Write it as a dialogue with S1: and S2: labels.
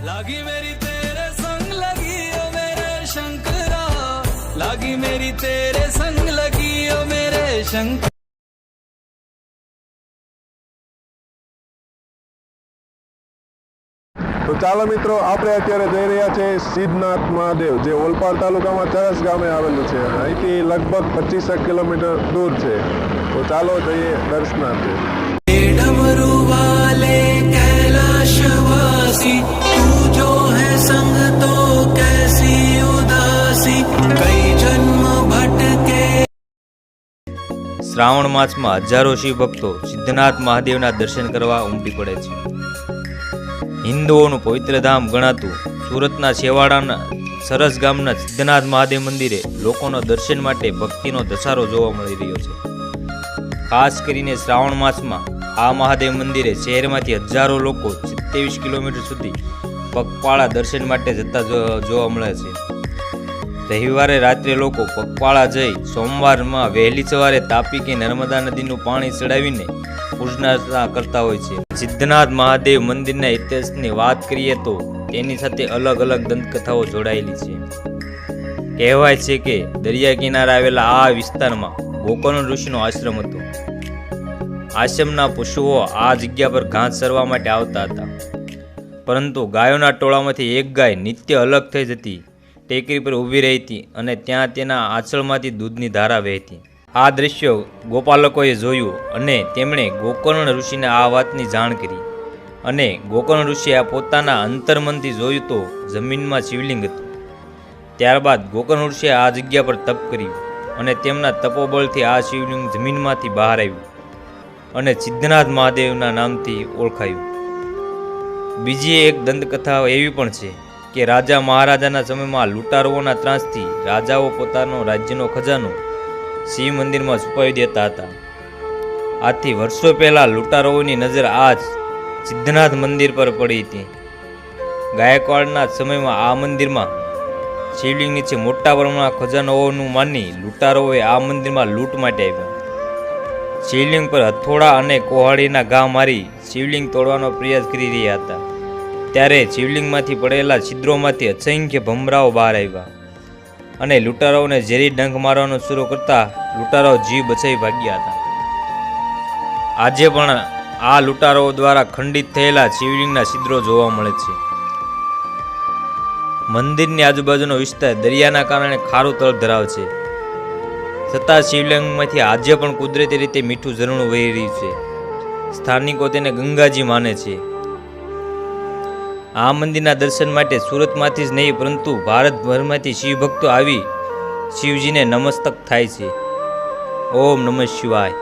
S1: लागी मेरी तेरे संग लगी ओ मेरे शंकरा, लागी मेरी तेरे संग लगी ओ मेरे शंकर।
S2: તો ચાલો મિત્રો, આપણે અત્યારે જઈ રહ્યા છે સિદ્ધનાથ મહાદેવ, જે ઓલપાડ તાલુકામાં ચરસ ગામે આવેલું છે. અહીંથી લગભગ 25 કિલોમીટર દૂર છે. તો ચાલો જઈએ દર્શનાર્થે.
S1: डमरू वाले कैलाशवासी, तू जो है संग तो कैसी उदासी, कई जन्म भटके।
S3: શ્રાવણ માસમાં હજારો શિવ ભક્તો સિદ્ધનાથ મહાદેવના દર્શન કરવા ઉમટી પડે છે. હિન્દુઓનું પવિત્ર ધામ ગણાતું સુરતના છેવાડાના સરસ ગામના સિદ્ધનાથ મહાદેવ મંદિરે લોકોનો દર્શન માટે ભક્તિનો ધસારો જોવા મળી રહ્યો છે. ખાસ કરીને શ્રાવણ માસમાં આ મહાદેવ મંદિરે શહેરમાંથી હજારો લોકો 27 કિલોમીટર સુધી પગપાળા દર્શન માટે જતા જોવા મળે છે. રવિવારે રાત્રે લોકો પગપાળા જઈ સોમવારમાં વહેલી સવારે તાપી કે નર્મદા નદીનું પાણી ચડાવીને પૂજના કરતા હોય છે. સિદ્ધનાથ મહાદેવ મંદિરના ઇતિહાસની વાત કરીએ તો તેની સાથે અલગ અલગ દંતકથાઓ જોડાયેલી છે. કહેવાય છે કે દરિયા કિનારે આવેલા આ વિસ્તારમાં ગોકર્ણ ઋષિનો આશ્રમ હતો. આશ્રમના પશુઓ આ જગ્યા પર ઘાસ ચરવા માટે આવતા હતા, પરંતુ ગાયોના ટોળામાંથી એક ગાય નિત્ય અલગ થઈ જતી ટેકરી પર ઊભી રહી હતી અને ત્યાં તેના આંચળમાંથી દૂધની ધારા વહેતી. આ દ્રશ્ય ગોપાલકોએ જોયું અને તેમણે ગોકર્ણ ઋષિને આ વાતની જાણ કરી. અને ગોકર્ણ ઋષિએ આ પોતાના અંતર્મનથી જોયું તો જમીનમાં શિવલિંગ હતું. ત્યારબાદ ગોકર્ણ ઋષિએ આ જગ્યા પર તપ કર્યું અને તેમના તપોબળથી આ શિવલિંગ જમીનમાંથી બહાર આવ્યું અને સિદ્ધનાથ મહાદેવના નામથી ઓળખાયું. બીજી એક દંતકથા એવી પણ છે કે રાજા મહારાજાના સમયમાં લૂંટારુઓના ત્રાસથી રાજાઓ પોતાનો રાજ્યનો ખજાનો શિવ મંદિરમાં છુપાવી દેતા હતા. આથી વર્ષો પહેલા લૂંટારુઓની નજર આ સિદ્ધનાથ મંદિર પર પડી હતી. ગાયકવાડના સમયમાં આ મંદિરમાં શિવલિંગ નીચે મોટા પ્રમાણમાં ખજાનો હોવાનું માની લૂંટારુઓએ આ મંદિરમાં લૂંટ માટે આવ્યા. શિવલિંગ પર હથોડા અને કોહાડીના ઘા મારી શિવલિંગ તોડવાનો પ્રયાસ કરી રહ્યા હતા. ત્યારે શિવલિંગમાંથી પડેલા છિદ્રોમાંથી અસંખ્ય ભમરાઓ બહાર આવ્યા અને લૂંટારાઓને ઝેરી ડંખ મારવાનું શરૂ કરતા લૂંટારાઓ જીવ બચાવી ભાગ્યા હતા. આજે પણ આ લૂંટારાઓ દ્વારા ખંડિત થયેલા શિવલિંગના છિદ્રો જોવા મળે છે. મંદિરની આજુબાજુનો વિસ્તાર દરિયાના કારણે ખારું તળ ધરાવે છે, છતાં શિવલિંગમાંથી આજે પણ કુદરતી રીતે મીઠું ઝરણું વહી રહ્યું છે. સ્થાનિકો તેને ગંગાજી માને છે. આ મંદિરના દર્શન માટે સુરતમાંથી જ નહીં પરંતુ ભારતભરમાંથી શિવ ભક્તો આવી શિવજીને નમસ્તક થાય છે. ઓમ નમઃ શિવાય.